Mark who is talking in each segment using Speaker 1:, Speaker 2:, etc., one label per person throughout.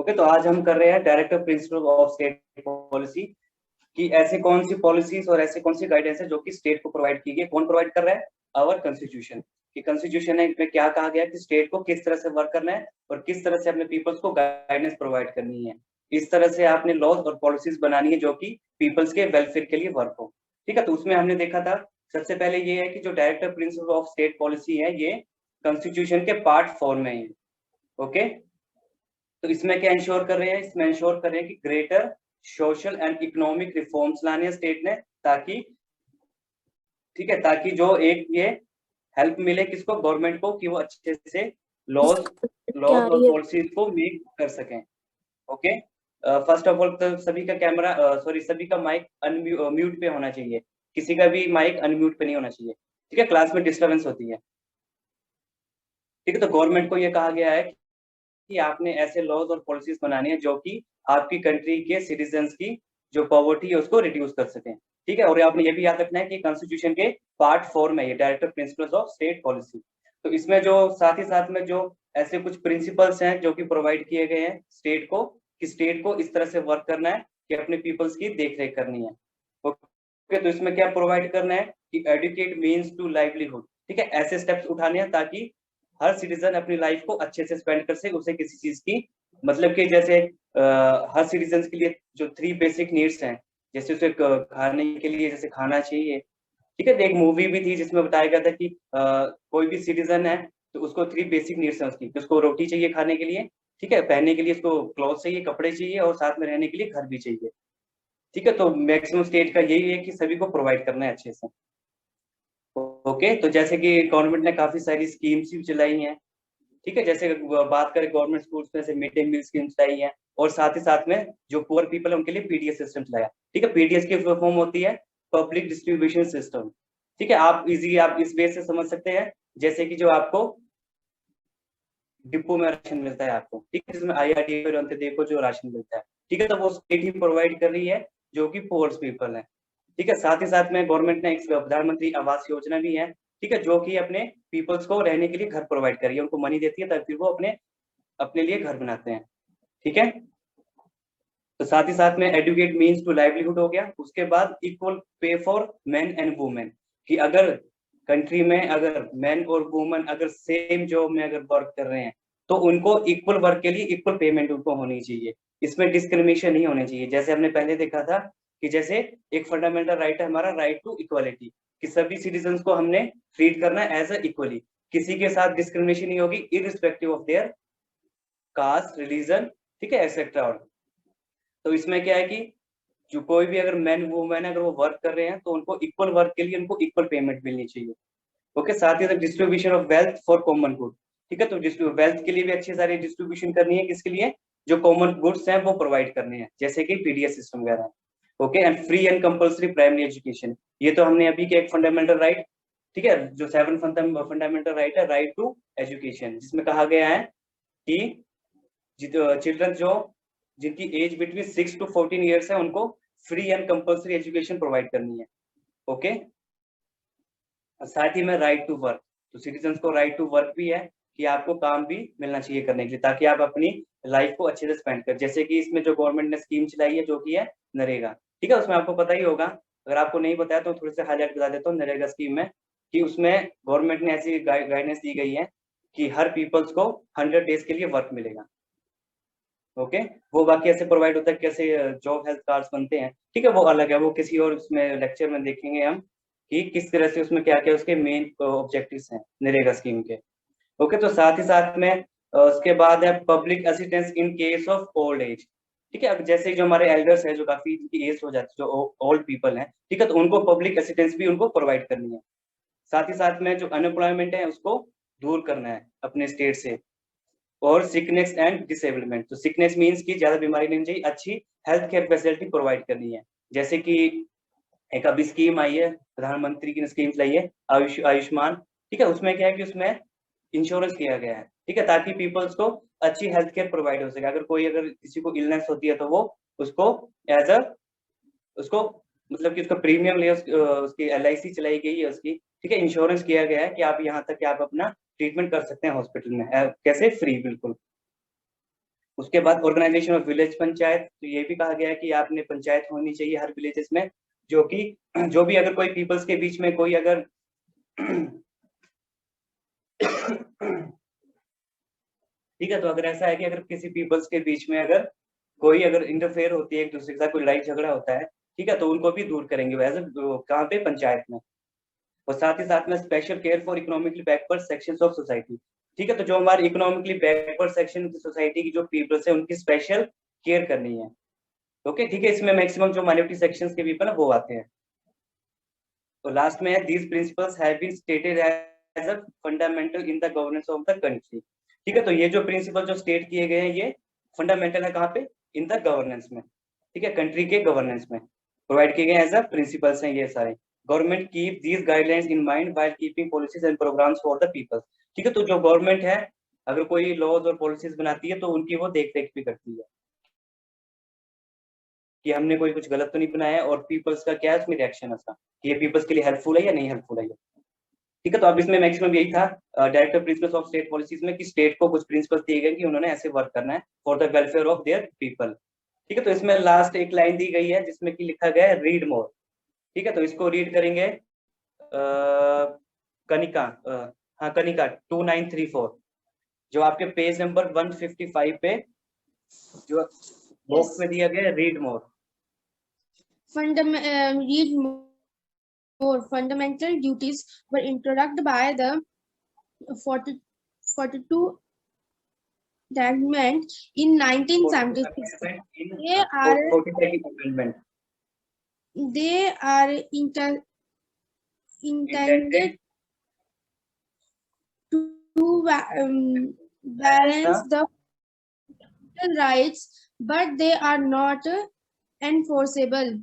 Speaker 1: Okay, तो आज हम कर रहे हैं director principle of state policy कि ऐसे कौन सी पॉलिसीज और ऐसे कौन सी गाइडेंस है जो कि स्टेट को प्रोवाइड की गई। कौन प्रोवाइड कर रहा है? Our constitution. कि कॉन्स्टिट्यूशन में क्या कहा गया है कि स्टेट को किस तरह से वर्क करना है और किस तरह से अपने पीपल्स को गाइडेंस प्रोवाइड करनी है। इस तरह से आपने लॉज और पॉलिसीज बनानी है जो कि पीपल्स के वेलफेयर के लिए वर्क हो। ठीक है, तो उसमें हमने देखा था सबसे पहले ये है कि जो director principle of state policy है ये कॉन्स्टिट्यूशन के पार्ट 4 में है। ओके, तो इसमें क्या इंश्योर कर रहे हैं? इसमें इंश्योर कर रहे हैं कि greater social and economic reforms लाने हैं स्टेट ने, ताकि ठीक है, ताकि जो एक ये हेल्प मिले किसको? गवर्नमेंट को, कि वो अच्छे से लॉज
Speaker 2: क्या आ
Speaker 1: लॉज और
Speaker 2: रही है?
Speaker 1: पॉलिसीज को मेक कर सकें। ओके, फर्स्ट ऑफ ऑल तो सभी का कैमरा सॉरी सभी का माइक म्यूट पे होना चाहिए। किसी का भी माइक अनम्यूट पे नहीं होना चाहिए। ठीक है, क्लास में डिस्टर्बेंस होती है। ठीक है, तो गवर्नमेंट को ये कहा गया है कि आपने ऐसे लॉज और पॉलिसीज बनानी है जो कि आपकी कंट्री के सिटीजन्स की जो पॉवर्टी है उसको रिड्यूस कर सकें। ठीक है, और आपने ये भी याद रखना है कि कॉन्स्टिट्यूशन के पार्ट 4 में ये director principles of state policy. तो इसमें जो साथ ही साथ में जो ऐसे कुछ प्रिंसिपल्स हैं जो कि प्रोवाइड किए गए हैं स्टेट को, कि स्टेट को इस तरह से वर्क करना है कि अपने पीपल्स की देख रेख करनी है। ओके, तो इसमें क्या प्रोवाइड करना है कि एडुकेट मीन्स टू लाइवलीहुड। ठीक है, ऐसे स्टेप्स उठाने हैं ताकि हर सिटीजन अपनी लाइफ को अच्छे से स्पेंड कर सके, उसे किसी चीज की मतलब कि जैसे हर सिटीजन के लिए जो 3 बेसिक नीड्स हैं, जैसे उसे खाने के लिए जैसे खाना चाहिए। ठीक है, तो एक मूवी भी थी जिसमें बताया गया था कि कोई भी सिटीजन है तो उसको 3 बेसिक नीड्स हैं उसकी, उसको रोटी चाहिए खाने के लिए, ठीक है, पहनने के लिए उसको क्लॉथ चाहिए, कपड़े चाहिए, और साथ में रहने के लिए घर भी चाहिए। ठीक है, तो मैक्सिमम स्टेट का यही है कि सभी को प्रोवाइड करना है अच्छे से। ओके, तो जैसे कि गवर्नमेंट ने काफी सारी स्कीम्स भी चलाई हैं। ठीक है, जैसे बात करें गवर्नमेंट स्कूल्स में से मिड डे मील स्कीम चलाई है, और साथ ही साथ में जो पुअर पीपल है उनके लिए पीडीएस सिस्टम चलाया। ठीक है, पीडीएस की फॉर्म होती है पब्लिक डिस्ट्रीब्यूशन सिस्टम। ठीक है, आप इजी आप इस बेस से समझ सकते हैं, जैसे कि जो आपको डिपो में राशन मिलता है आपको, ठीक है, जिसमें आईआरडी देखो जो राशन मिलता है। ठीक है, तो वो स्टेट ही प्रोवाइड कर रही है जो कि पुअर पीपल है। ठीक है, साथ ही साथ में गवर्नमेंट ने एक प्रधानमंत्री आवास योजना भी है। ठीक है, जो कि अपने पीपल्स को रहने के लिए घर प्रोवाइड कर रही है, उनको मनी देती है ताकि वो अपने अपने लिए घर बनाते हैं। ठीक है, तो साथ ही साथ में एडुकेट मीन्स टू लाइवलीहुड हो गया। उसके बाद equal pay for main and women, कि अगर कंट्री में अगर मैन और वुमेन अगर सेम जॉब में अगर वर्क कर रहे हैं तो उनको इक्वल वर्क के लिए इक्वल पेमेंट उनको होनी चाहिए। इसमें डिस्क्रिमिनेशन नहीं होनी चाहिए। जैसे हमने पहले देखा था कि जैसे एक फंडामेंटल राइट है हमारा, राइट टू इक्वालिटी, कि सभी सिटीजन को हमने ट्रीट करना है एज इक्वली, किसी के साथ डिस्क्रिमिनेशन नहीं होगी irrespective of their caste, religion, ठीक है, एक्सेट्रा। तो इसमें क्या है कि जो कोई भी अगर मैन वुमेन अगर वो वर्क कर रहे हैं तो उनको इक्वल वर्क के लिए उनको इक्वल पेमेंट मिलनी चाहिए। ओके, साथ ही साथ distribution of wealth for common good. ठीक है, तो वेल्थ के लिए भी अच्छी सारी डिस्ट्रीब्यूशन करनी है, किसके लिए? जो कॉमन गुड्स हैं वो प्रोवाइड करने हैं, जैसे कि पीडीएस सिस्टम वगैरह। Okay, and free and compulsory primary education, ये तो हमने अभी के एक फंडामेंटल राइट, ठीक है, जो 7 फंडामेंटल राइट है, राइट टू एजुकेशन, जिसमें कहा गया है कि चिल्ड्रन जो जिनकी एज बिटवीन 6 to 14 ईयर्स है उनको free and compulsory education provide करनी है। ओके, साथ ही में राइट टू वर्क, तो सिटीजन को राइट टू वर्क भी है कि आपको काम भी मिलना चाहिए करने के लिए, ताकि आप अपनी लाइफ को अच्छे से स्पेंड कर। जैसे कि इसमें जो गवर्नमेंट ने स्कीम चलाई है जो कि है नरेगा। ठीक है, उसमें आपको पता ही होगा, अगर आपको नहीं बताया तो थोड़े से हाईलाइट बता देता हूँ नरेगा स्कीम में, कि उसमें गवर्नमेंट ने ऐसी गाइडेंस दी गई है कि हर पीपल्स को 100 डेज के लिए वर्क मिलेगा। ओके, वो बाकी ऐसे प्रोवाइड होता है, कैसे जॉब हेल्थ कार्ड्स बनते हैं, ठीक है, वो अलग है, वो किसी और उसमें लेक्चर में देखेंगे हम कि किस तरह से उसमें क्या क्या उसके मेन ऑब्जेक्टिव्स हैं नरेगा स्कीम के। ओके, तो साथ ही साथ में उसके बाद है public assistance in case of old age. ठीक है, अब जैसे जो हमारे एल्डर्स है जो काफी एज हो जाती है, जो ओल्ड पीपल हैं, ठीक है, तो उनको पब्लिक असिस्टेंस भी उनको प्रोवाइड करनी है। साथ ही साथ में जो अनएम्प्लॉयमेंट है उसको दूर करना है अपने स्टेट से। और सिकनेस एंड डिसेबलमेंट, तो सिकनेस मीन्स की ज्यादा बीमारी नहीं चाहिए, अच्छी हेल्थ केयर फैसिलिटी प्रोवाइड करनी है। जैसे कि एक अभी स्कीम आई है, प्रधानमंत्री की स्कीम लाई है आयुष्मान। ठीक है, उसमें क्या है कि उसमें इंश्योरेंस किया गया है, ठीक है, ताकि पीपल्स को अच्छी हेल्थ केयर प्रोवाइड हो सके। अगर किसी को इलनेस होती है तो वो उसको एज अ उसको मतलब कि उसका प्रीमियम ले उसकी एलआईसी चलाई गई है उसकी। ठीक है, इंश्योरेंस किया गया है कि आप यहाँ तक कि आप अपना ट्रीटमेंट कर सकते हैं हॉस्पिटल में, कैसे? फ्री, बिल्कुल। उसके बाद ऑर्गेनाइजेशन ऑफ विलेज पंचायत, तो ये भी कहा गया है कि आपने पंचायत होनी चाहिए हर विलेजेस में, जो कि जो भी अगर कोई पीपल्स के बीच में कोई अगर ठीक है, तो अगर ऐसा है कि अगर किसी पीपल्स के बीच में अगर कोई अगर इंटरफेयर होती है, एक दूसरे के साथ कोई लड़ाई झगड़ा होता है, ठीक है, तो उनको भी दूर करेंगे वैसे कहाँ पे, पंचायत में। और साथ में special care for economically backward sections of society, ठीक है, तो जो हमारे इकोनॉमिकली बैकवर्ड सेक्शन की सोसाइटी की जो पीपल्स है उनकी स्पेशल केयर करनी है। ओके, ठीक है, इसमें मैक्सिमम जो माइनॉरिटी सेक्शंस के पीपल है वो आते हैं। तो लास्ट में है these principles have been stated as a fundamental in the governance of the country, ठीक है, तो ये जो प्रिंसिपल जो स्टेट किए गए हैं ये फंडामेंटल है कहाँ पे, इन द गवर्नेंस में, ठीक है, कंट्री के गवर्नेंस में प्रोवाइड किए गए एज अ प्रिंसिपल्स हैं ये सारे। Government keep these guidelines in mind while keeping policies and programmes for the people, ठीक है, तो जो गवर्नमेंट है अगर कोई लॉज और पॉलिसीज बनाती है तो उनकी वो देख रेख भी करती है कि हमने कोई कुछ गलत तो नहीं बनाया है, और पीपल्स का क्या है उसमें रिएक्शन है उसका, कि ये पीपल्स के लिए हेल्पफुल है या नहीं हेल्पफुल है। ठीक है, तो अब इसमें मैक्सिमम यही था director principles of state policies में, कि स्टेट को कुछ प्रिंसिपल्स दिए गए कि उन्होंने ऐसे वर्क करना है for the welfare of their people. ठीक है, तो इसमें लास्ट एक लाइन दी गई है जिसमें कि लिखा गया है रीड मोर, ठीक है, तो इसको रीड करेंगे कनिका, हाँ कनिका 2934, जो आपके पेज नंबर 155 पे जो बॉक्स में दिया गया है read more.
Speaker 2: Read more fundamental duties were introduced by the 42 Amendment in 1976. They are
Speaker 1: 42nd amendment
Speaker 2: intended to balance the rights, but they are not enforceable.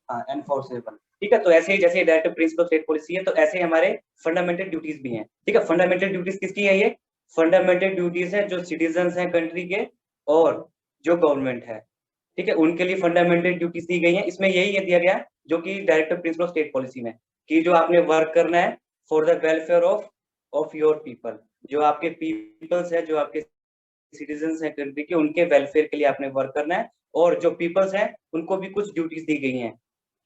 Speaker 1: हाँ एनफोर्सेबल, ठीक है, तो ऐसे ही जैसे डायरेक्टिव प्रिंसिपल स्टेट पॉलिसी है, तो ऐसे ही हमारे फंडामेंटल ड्यूटीज भी हैं। ठीक है, फंडामेंटल ड्यूटीज किसकी है, ये फंडामेंटल ड्यूटीज है जो सिटीजन्स हैं कंट्री के और जो गवर्नमेंट है, ठीक है, उनके लिए फंडामेंटल ड्यूटीज दी गई है। इसमें यही दिया गया जो कि डायरेक्टिव प्रिंसिपल स्टेट पॉलिसी में, कि जो आपने वर्क करना है for the welfare of your people, जो आपके पीपल्स है, जो आपके सिटीजन्स हैं कंट्री के, उनके वेलफेयर के लिए आपने वर्क करना है। और जो पीपल्स हैं उनको भी कुछ ड्यूटीज दी गई हैं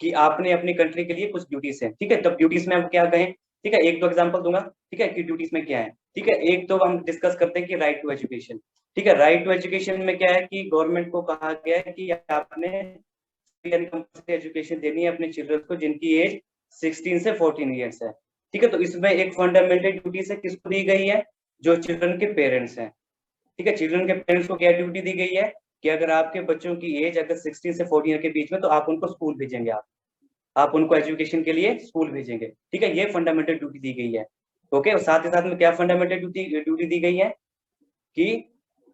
Speaker 1: कि आपने अपनी कंट्री के लिए कुछ ड्यूटीज है। ठीक है, तब ड्यूटीज में हम क्या कहें, ठीक है, एक दो एग्जांपल दूंगा, ठीक है, कि ड्यूटीज में क्या है। ठीक है, एक तो हम डिस्कस करते हैं कि राइट टू एजुकेशन। ठीक है, राइट टू एजुकेशन में क्या है कि गवर्नमेंट को कहा गया है कि आपने एजुकेशन देनी है अपने चिल्ड्रन को जिनकी एज 16 से 14 ईयर्स है। ठीक है, तो इसमें एक फंडामेंटल ड्यूटी से किसको दी गई है, जो चिल्ड्रन के पेरेंट्स हैं। ठीक है, चिल्ड्रन के पेरेंट्स को क्या ड्यूटी दी गई है कि अगर आपके बच्चों की एज अगर 16 से 14 ईयर के बीच में, तो आप उनको स्कूल भेजेंगे, आप उनको एजुकेशन के लिए स्कूल भेजेंगे। ठीक है, ये फंडामेंटल ड्यूटी दी गई है। ओके, और साथ ही साथ में क्या फंडामेंटल ड्यूटी दी गई है कि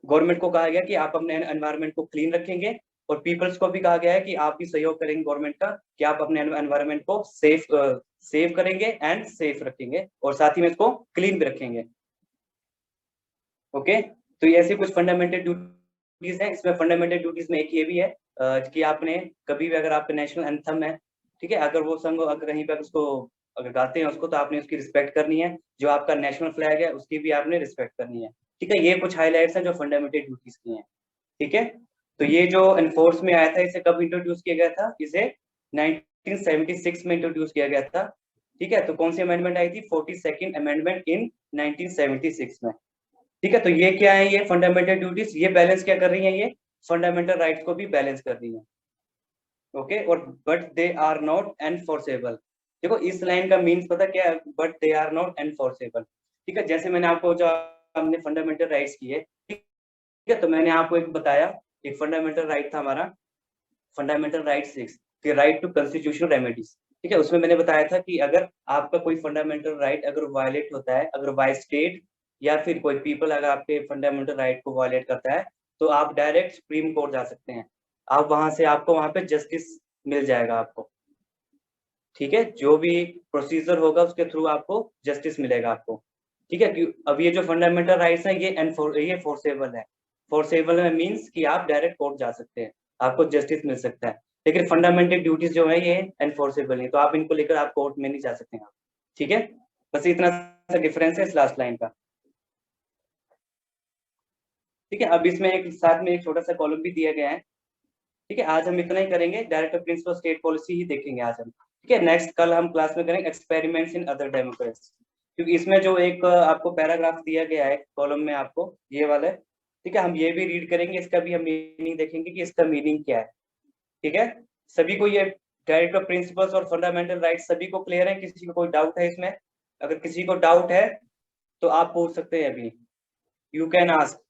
Speaker 1: गवर्नमेंट को कहा गया कि आप अपने एनवायरनमेंट को क्लीन रखेंगे, और पीपल्स को भी कहा गया है कि आप भी सहयोग करेंगे गवर्नमेंट का, कि आप अपने एनवायरनमेंट को सेव करेंगे एंड सेफ रखेंगे, और साथ ही में इसको क्लीन भी रखेंगे। ओके, तो ये ऐसी कुछ फंडामेंटल ड्यूटीज हैं। इसमें फंडामेंटल ड्यूटीज में एक ये भी है कि आपने कभी भी अगर आपका नेशनल एंथम है, ठीक है, अगर वो संग अगर कहीं पर उसको अगर गाते हैं उसको, तो आपने उसकी रिस्पेक्ट करनी है। जो आपका नेशनल फ्लैग है उसकी भी आपने रिस्पेक्ट करनी है। ठीक है, ये कुछ हाईलाइट्स हैं जो फंडामेंटल ड्यूटीज की हैं। ठीक है, तो ये जो एनफोर्स में आया था, इसे कब इंट्रोड्यूस किया गया था, इसे 1976 में इंट्रोड्यूस किया गया था। ठीक है, तो कौन सी अमेंडमेंट आई थी, 42nd अमेंडमेंट इन 1976 में। ठीक है, तो ये क्या है, ये फंडामेंटल ड्यूटीज, ये बैलेंस क्या कर रही है, ये फंडामेंटल राइट्स को भी बैलेंस कर रही है। ओके, और but they are not enforceable. देखो इस लाइन का मीन्स पता क्या है, but they are not enforceable. ठीक है, जैसे मैंने आपको जो हमने फंडामेंटल राइट्स किए, ठीक है, तो मैंने आपको एक बताया, एक फंडामेंटल राइट था हमारा फंडामेंटल राइट 6, कि राइट टू कॉन्स्टिट्यूशनल रेमेडीज। ठीक है, उसमें मैंने बताया था कि अगर आपका कोई फंडामेंटल राइट अगर वायलेट होता है, अगर बाय स्टेट या फिर कोई पीपल अगर आपके फंडामेंटल राइट को वायलेट करता है, तो आप डायरेक्ट सुप्रीम कोर्ट जा सकते हैं। आप वहां से आपको वहां पे जस्टिस मिल जाएगा आपको। ठीक है, जो भी प्रोसीजर होगा उसके थ्रू आपको जस्टिस मिलेगा आपको। ठीक है, अब ये जो फंडामेंटल राइट्स हैं ये फोर्सेबल है। फोर्सेबल में मीन्स कि आप डायरेक्ट कोर्ट जा सकते हैं, आपको जस्टिस मिल सकता है। लेकिन फंडामेंटल ड्यूटीज जो है ये एनफोर्सेबल नहीं, तो आप इनको लेकर आप कोर्ट में नहीं जा सकते हैं। ठीक है, बस इतना सा डिफरेंस है इस लास्ट लाइन का। ठीक है, अब इसमें एक साथ में एक छोटा सा कॉलम भी दिया गया है। ठीक है, आज हम इतना ही करेंगे, डायरेक्टर प्रिंसिपल स्टेट पॉलिसी ही देखेंगे आज हम। ठीक है, नेक्स्ट कल हम क्लास में करेंगे एक्सपेरिमेंट्स इन अदर डेमोक्रेसी, क्योंकि इसमें जो एक आपको पैराग्राफ दिया गया है कॉलम में आपको ये वाला है। ठीक है, हम ये भी रीड करेंगे, इसका भी हम मीनिंग देखेंगे कि इसका मीनिंग क्या है। ठीक है, सभी को ये डायरेक्टर प्रिंसिपल्स और फंडामेंटल राइट्स सभी को क्लियर है? किसी को कोई डाउट है इसमें? अगर किसी को डाउट है तो आप पूछ सकते हैं अभी, यू कैन आस्क।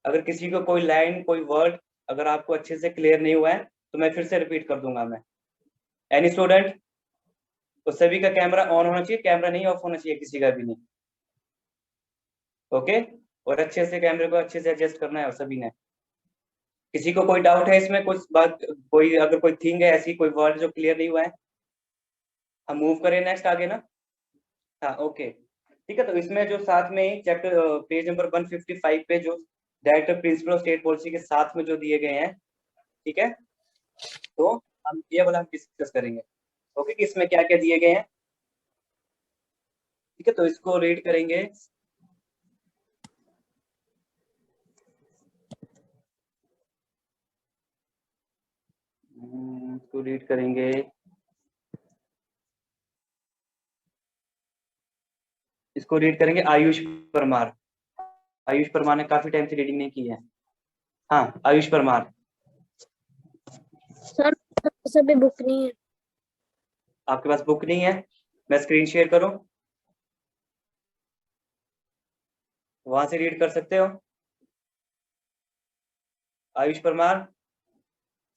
Speaker 1: अगर किसी को कोई लाइन कोई वर्ड अगर आपको अच्छे से क्लियर नहीं हुआ है तो मैं फिर से रिपीट कर दूंगा मैं। Any student? तो सभी का कैमरा ऑन होना चाहिए, कैमरा नहीं ऑफ होना चाहिए किसी का भी नहीं। ओके, और अच्छे से कैमरे को अच्छे से एडजस्ट करना है सभी ने। किसी को कोई डाउट है इसमें, कुछ बात, कोई अगर कोई थिंग है ऐसी, कोई वर्ड जो क्लियर नहीं हुआ है? हम मूव करें नेक्स्ट आगे ना? हाँ ओके, ठीक है। तो इसमें जो साथ में ही चैप्टर पेज नंबर 155 पे जो director principle of state policy के साथ में जो दिए गए हैं, ठीक है, तो हम ये वाला डिस्कस करेंगे। ओके, कि इसमें क्या क्या दिए गए हैं। ठीक है, तो इसको रीड करेंगे। इसको रीड करेंगे। इसको रीड करेंगे आयुष परमार। आयुष परमार ने काफी टाइम से रीडिंग नहीं की है। हाँ आयुष परमार।
Speaker 2: सर सभी बुक नहीं है।
Speaker 1: आपके पास बुक नहीं है? मैं स्क्रीन शेयर करूं? वहां से रीड कर सकते हो। आयुष परमार,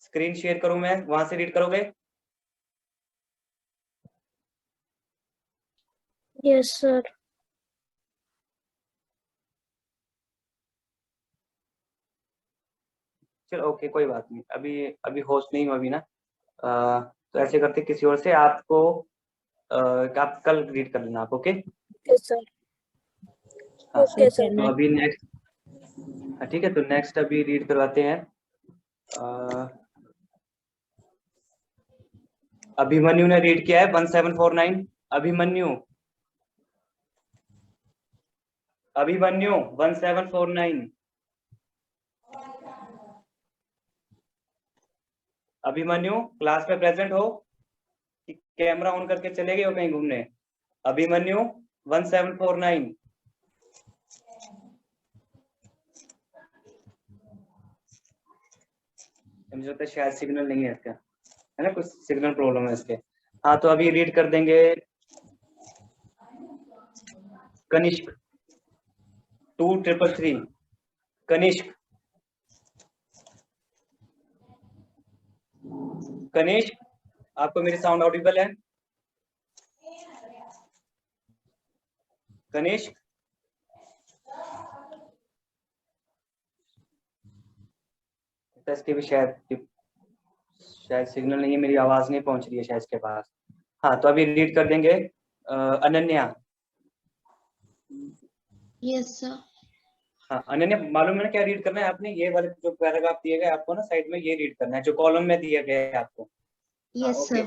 Speaker 1: स्क्रीन शेयर करूं मैं, वहां से रीड करोगे?
Speaker 2: Yes sir.
Speaker 1: चलो ओके, कोई बात नहीं, अभी अभी होस्ट नहीं हूँ अभी ना। तो ऐसे करते किसी और से आपको आप कल रीड कर लेना आप। Okay
Speaker 2: yes sir.
Speaker 1: हाँ,
Speaker 2: ओके सर।
Speaker 1: तो अभी नेक्स्ट, ठीक है, तो नेक्स्ट अभी रीड करवाते हैं। अभिमन्यु ने रीड किया है 1749। अभिमन्यु, अभिमन्यु 1749। अभिमन्यु क्लास में प्रेजेंट हो कि कैमरा ऑन करके चले गए हो कहीं घूमने? अभिमन्यु 1749। मुझे लगता है शायद सिग्नल नहीं है इसका, है ना, कुछ सिग्नल प्रॉब्लम है इसके। हाँ तो अभी रीड कर देंगे कनिष्क 2333। कनिष्क, कनिष्क, आपको मेरी साउंड ऑडिबल है? कनिष्क, इसके भी शायद सिग्नल नहीं है, मेरी आवाज नहीं पहुंच रही है शायद इसके पास। हाँ तो अभी रीड कर देंगे अनन्या।
Speaker 2: Yes sir.
Speaker 1: हाँ अनन्या, मालूम है ना क्या रीड करना है आपने? ये वाले जो पैराग्राफ दिए गए आपको ना साइड में, ये रीड करना है जो कॉलम में दिया गया है आपको।
Speaker 2: Yes sir.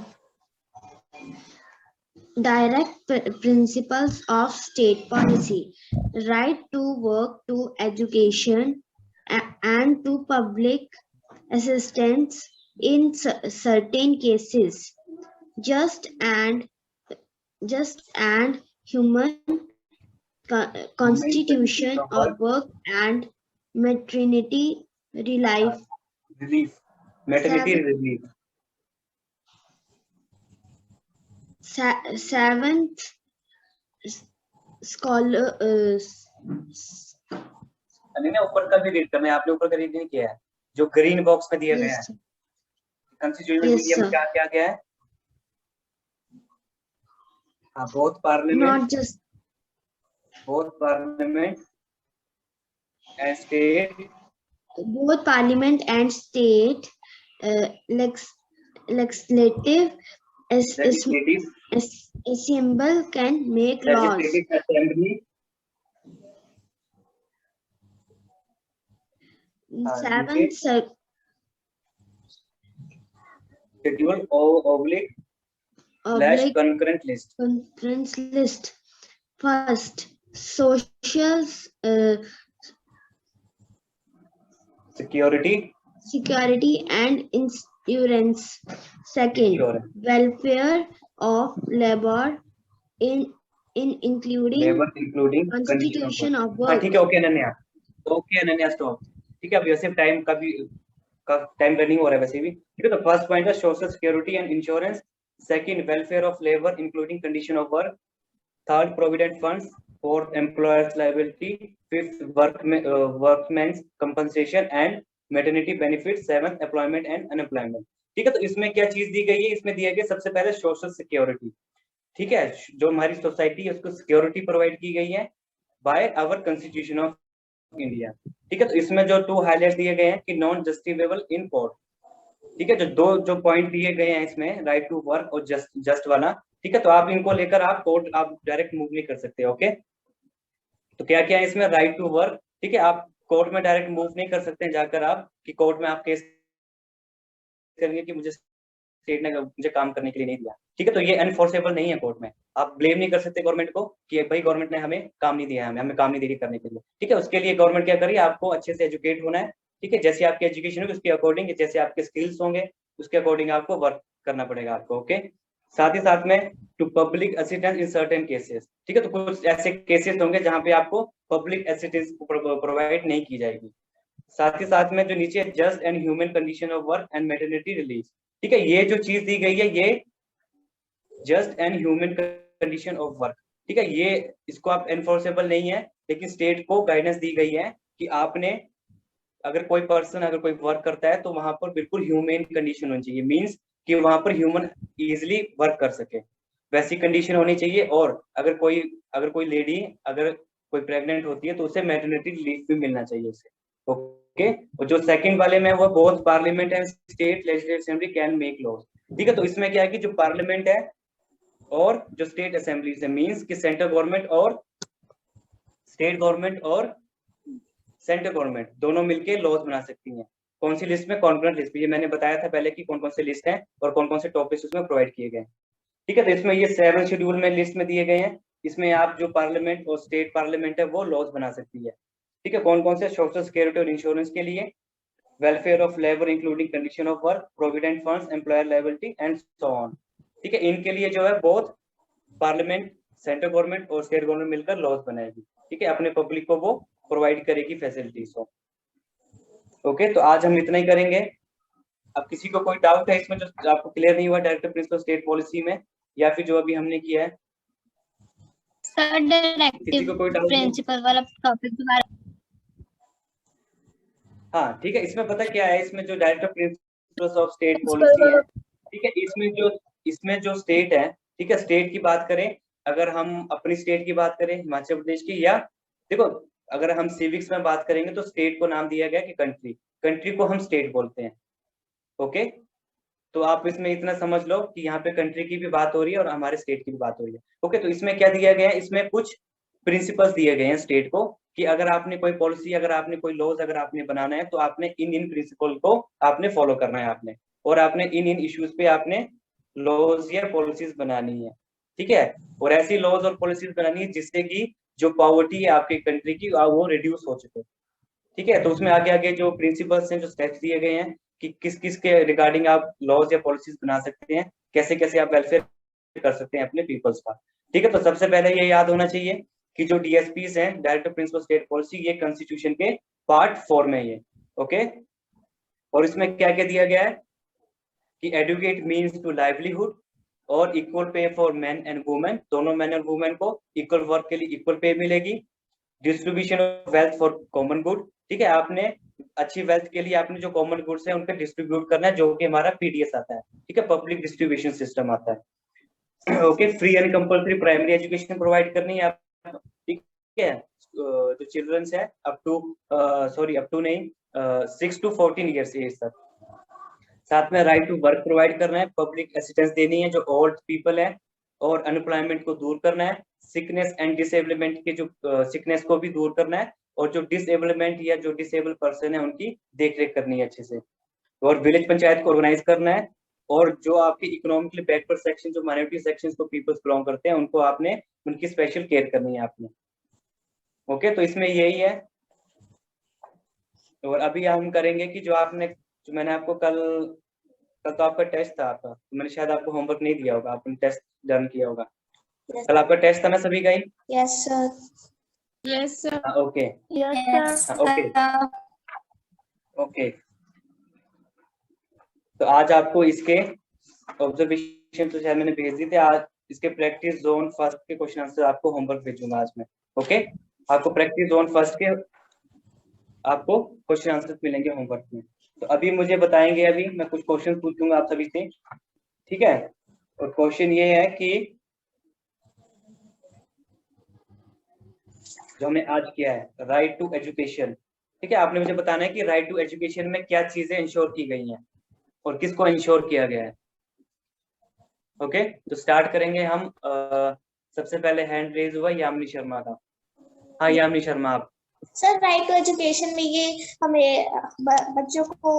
Speaker 2: Direct principles of state policy: right to work, to education, and to public assistance in certain cases. Just and human constitution of work and maternity relief.
Speaker 1: Relief, maternity relief.
Speaker 2: Seventh, scholar
Speaker 1: Ananya ऊपर का भी read करना है, आपने ऊपर का read नहीं किया है जो ग्रीन बॉक्स में दिया गया है। कॉन्स्टिट्यूशनल मीडियम में क्या क्या क्या है? हाँ both parliament,
Speaker 2: not just
Speaker 1: both parliament and state,
Speaker 2: both parliament and state legislative
Speaker 1: legislative
Speaker 2: assemble can make laws.
Speaker 1: legislative assembly,
Speaker 2: Seventh,
Speaker 1: schedule oblique slash concurrent list.
Speaker 2: Concurrent list. First, social
Speaker 1: security
Speaker 2: and insurance. Second,
Speaker 1: insurance,
Speaker 2: welfare of labor in including
Speaker 1: labor including condition of work.
Speaker 2: constitution of
Speaker 1: हाँ
Speaker 2: work.
Speaker 1: ठीक है, okay Ananya stop. ठीक है, अब वैसे time का time running हो रहा है वैसे भी। ठीक है, तो फर्स्ट पॉइंट है social security and insurance, second welfare of labour including condition of work, third provident funds, fourth employers liability, fifth workman's compensation and maternity benefit, seventh employment and unemployment. ठीक है, तो इसमें क्या चीज दी गई है, इसमें दिया गया सबसे पहले सोशल सिक्योरिटी। ठीक है, जो हमारी सोसाइटी है उसको सिक्योरिटी प्रोवाइड की गई है by our constitution of India. ठीक है, तो इसमें जो 2 हाईलाइट दिए गए हैं कि नॉन जस्टिफिएबल इन कोर्ट। ठीक है, जो पॉइंट दिए गए हैं इसमें, राइट टू वर्क और जस्ट वाला। ठीक है, तो आप इनको लेकर आप कोर्ट आप डायरेक्ट मूव नहीं कर सकते। ओके, तो क्या क्या है इसमें, राइट टू वर्क। ठीक है, आप कोर्ट में डायरेक्ट मूव नहीं कर सकते जाकर आप कि कोर्ट में आप केस करेंगे कि मुझे स्टेट ने मुझे काम करने के लिए नहीं दिया। ठीक है, तो ये अनफोर्सेबल नहीं है कोर्ट में। आप ब्लेम नहीं कर सकते गवर्नमेंट को कि भाई गवर्नमेंट ने हमें काम नहीं दिया, हमें काम नहीं दे रही करने के लिए। ठीक है, उसके लिए गवर्नमेंट क्या करिए, आपको अच्छे से एजुकेट होना है। ठीक है, जैसे आपकी एजुकेशन होगी उसके अकॉर्डिंग, जैसे आपके स्किल्स होंगे उसके अकॉर्डिंग आपको वर्क करना पड़ेगा आपको। ओके, साथ ही साथ में to public assistance in certain cases. ठीक है, तो कुछ ऐसे केसेस होंगे जहां पे आपको पब्लिक असिस्टेंस प्रोवाइड नहीं की जाएगी। साथ ही साथ में जो नीचे just and human condition of work and maternity release. ठीक है, ये जो चीज दी गई है ये just and human condition of work. ठीक है, ये इसको आप एनफोर्सेबल नहीं है, लेकिन स्टेट को गाइडेंस दी गई है कि आपने अगर कोई पर्सन अगर कोई वर्क करता है तो वहां पर बिल्कुल ह्यूमन कंडीशन होनी चाहिए, मींस कि वहां पर ह्यूमन इजिली वर्क कर सके, वैसी कंडीशन होनी चाहिए। और अगर कोई लेडी अगर कोई प्रेग्नेंट होती है तो उसे मैटरनिटी लीव भी मिलना चाहिए उसे। ओके, और जो सेकंड वाले में वो both parliament and state legislative assembly can make laws. ठीक है, तो इसमें क्या है कि जो पार्लियामेंट है और जो स्टेट असेंबली से, मींस कि सेंट्रल गवर्नमेंट और स्टेट गवर्नमेंट और सेंट्रल गवर्नमेंट दोनों मिलके लॉज बना सकती हैं। कौन सी लिस्ट में, कॉन्करेंट लिस्ट में। ये मैंने बताया था पहले कि कौन कौन से लिस्ट हैं और कौन कौन से टॉपिक्स उसमें प्रोवाइड किए गए। ठीक है, तो इसमें ये 7 शेड्यूल में लिस्ट में दिए गए हैं। इसमें आप जो पार्लियामेंट और स्टेट पार्लियामेंट है वो लॉज बना सकती है। ठीक है, कौन कौन से, सोशल सिक्योरिटी और इंश्योरेंस के लिए, welfare of labour including condition of work, provident funds, employer liability and so on. ठीक है, इनके लिए जो है बहुत पार्लियामेंट, सेंट्रल गवर्नमेंट और स्टेट गवर्नमेंट मिलकर लॉज बनाएगी। ठीक है, अपने पब्लिक को वो प्रोवाइड करेगी फैसिलिटीज को। ओके, तो आज हम इतना ही करेंगे। अब किसी को कोई डाउट है इसमें जो आपको क्लियर नहीं हुआ डायरेक्टर प्रिंसिपल स्टेट पॉलिसी में, या फिर जो अभी हमने किया है?
Speaker 3: सर
Speaker 1: किसी
Speaker 3: डायरेक्टिव
Speaker 1: को कोई डाउट है?
Speaker 3: प्रिंसिपल वाला टॉपिक दोबारा।
Speaker 1: हाँ ठीक है, इसमें पता क्या है, इसमें जो director principles of state policy है, ठीक है, इसमें जो स्टेट है, ठीक है, स्टेट की बात करें, अगर हम अपनी स्टेट की बात करें हिमाचल प्रदेश की, या देखो अगर हम सिविक्स में बात करेंगे तो स्टेट को नाम दिया गया कि कंट्री, कंट्री को हम स्टेट बोलते हैं। ओके, तो आप इसमें इतना समझ लो कि यहाँ पे कंट्री की भी बात हो रही है और हमारे स्टेट की भी बात हो रही है। ओके, तो इसमें क्या दिया गया है, इसमें कुछ प्रिंसिपल्स दिए गए हैं स्टेट को कि अगर आपने कोई पॉलिसी, अगर आपने कोई लॉज अगर आपने बनाना है तो आपने इन प्रिंसिपल को आपने फॉलो करना है आपने, और आपने इन इश्यूज पे आपने लॉज या पॉलिसीज बनानी है। ठीक है, और ऐसी लॉज और पॉलिसीज बनानी है जिससे कि जो पॉवर्टी है आपकी कंट्री की वो रिड्यूस हो चुके। ठीक है, तो उसमें आगे आगे जो प्रिंसिपल्स हैं, जो स्टेप्स दिए गए हैं कि किस किस के रिगार्डिंग आप लॉज या पॉलिसीज बना सकते हैं, कैसे कैसे आप वेलफेयर कर सकते हैं अपने पीपल्स का। ठीक है, तो सबसे पहले ये याद होना चाहिए कि जो डीएसपीज हैं, डायरेक्टर प्रिंसिपल स्टेट पॉलिसी, ये कॉन्स्टिट्यूशन के पार्ट 4 में ये। ओके, और इसमें क्या क्या दिया गया है कि एडुकेट मीन्स टू लाइवलीहुड और equal pay for man and women, दोनों मैन और वुमेन को इक्वल वर्क के लिए इक्वल पे मिलेगी। Distribution of wealth for common good. ठीक है, आपने अच्छी वेल्थ के लिए आपने जो कॉमन गुड्स है उनको डिस्ट्रीब्यूट करना है, जो कि हमारा पीडीएस आता है। ठीक है, पब्लिक डिस्ट्रीब्यूशन सिस्टम आता है। Okay, free and compulsory primary education provide करनी है आप। ठीक है, जो चिल्ड्रंस है अप टू नहीं 6 to 14 ईयर्स एज तक। साथ में राइट टू वर्क प्रोवाइड करना है, पब्लिक असिस्टेंस देनी है जो ओल्ड पीपल है, और अनएम्प्लॉयमेंट को दूर करना है, सिकनेस एंड डिसेबलमेंट के जो सिकनेस को भी दूर करना है, और जो डिसेबलमेंट या जो डिसेबल पर्सन है उनकी देख रेख करनी है अच्छे से, और विलेज पंचायत को ऑर्गेनाइज करना है, और जो आपके इकोनॉमिकली बैकवर्ड सेक्शन, जो माइनॉरिटी सेक्शंस को पीपल्स बिलोंग करते हैं, उनको आपने उनकी स्पेशल केयर करनी है आपने। ओके, तो इसमें यही है। और अभी हम करेंगे कि जो मैंने आपको कल तो आपका टेस्ट था आपका, तो मैंने शायद आपको होमवर्क नहीं दिया होगा, आपने टेस्ट डन किया होगा। कल आपका टेस्ट था ना सभी का ही?
Speaker 2: Yes, sir. Yes, sir.
Speaker 1: Okay.
Speaker 3: Yes,
Speaker 1: okay
Speaker 3: sir.
Speaker 1: Okay. तो आज आपको इसके ऑब्जर्वेशन तो शायद मैंने भेज दी थे, आज इसके प्रैक्टिस जोन फर्स्ट के क्वेश्चन आंसर आपको होमवर्क भेजूंगा आज मैं। ओके, आपको प्रैक्टिस जोन फर्स्ट के आपको क्वेश्चन आंसर मिलेंगे होमवर्क में। तो अभी मुझे बताएंगे, अभी मैं कुछ क्वेश्चन पूछूंगा आप सभी से, ठीक है? और क्वेश्चन ये है कि जो हमने आज किया है राइट टू एजुकेशन, ठीक है? आपने मुझे बताना है कि राइट टू एजुकेशन में क्या चीजें इंश्योर की गई हैं और किसको इंश्योर किया गया है। ओके, तो स्टार्ट करेंगे हम। सबसे पहले हैंड रेज हुआ यामिनी शर्मा का। हाँ यामिनी शर्मा, आप।
Speaker 2: सर, राइट टू एजुकेशन में ये हमें बच्चों को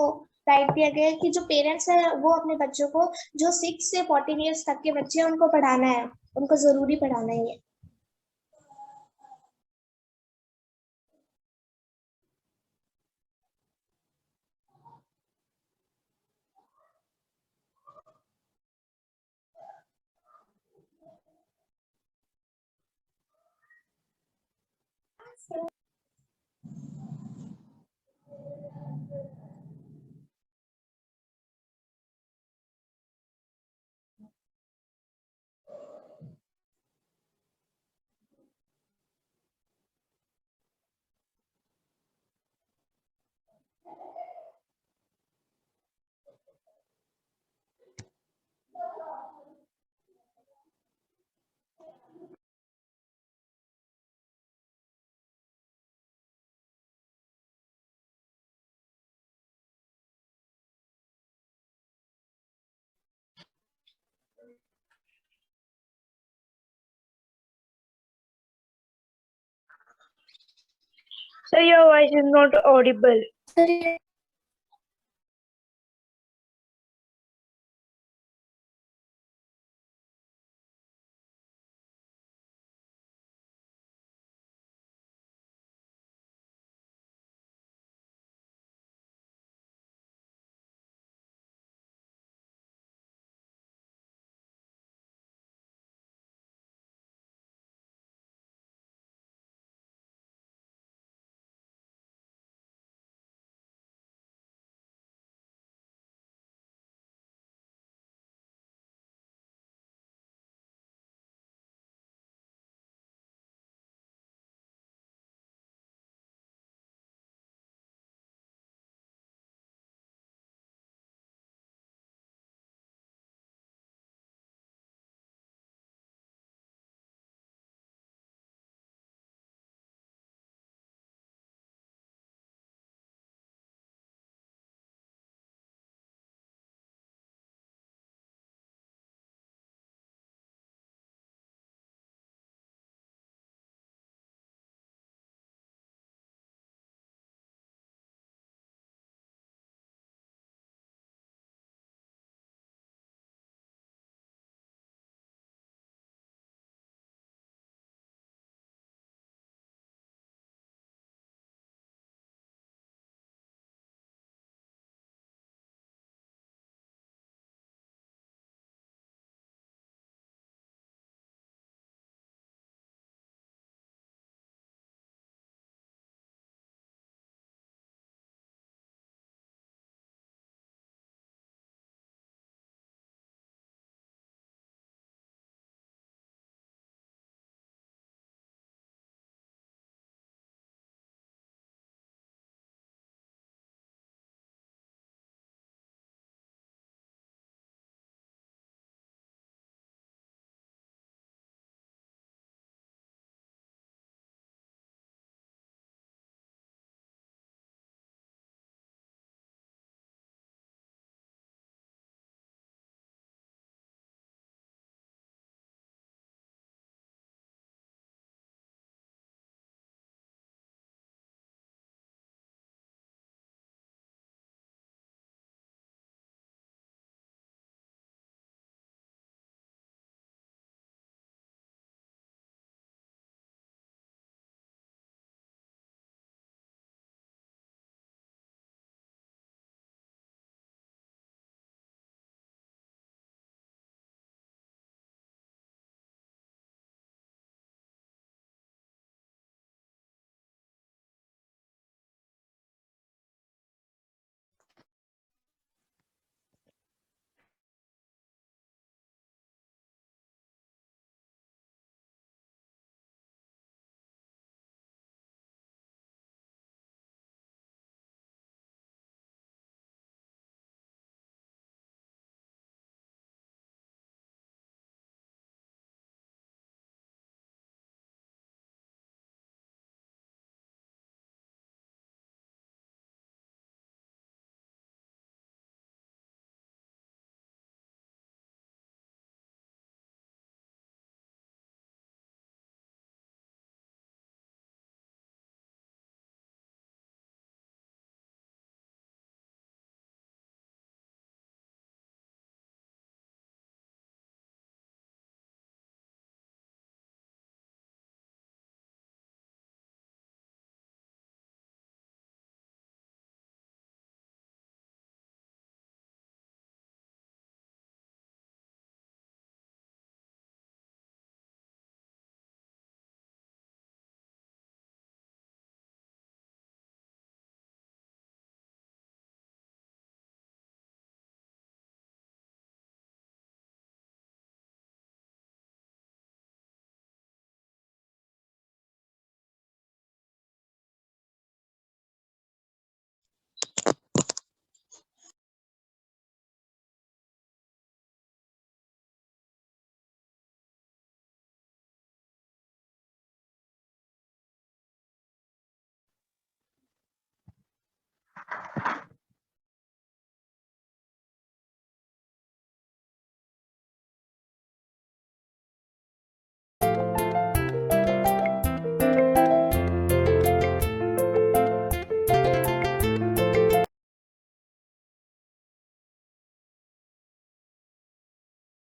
Speaker 2: राइट दिया गया है कि जो पेरेंट्स है वो अपने बच्चों को, जो 6 से 14 ईयर्स तक के बच्चे हैं उनको पढ़ाना है, उनको जरूरी पढ़ाना ही है।
Speaker 4: Sir, your voice is not audible.
Speaker 2: Sir,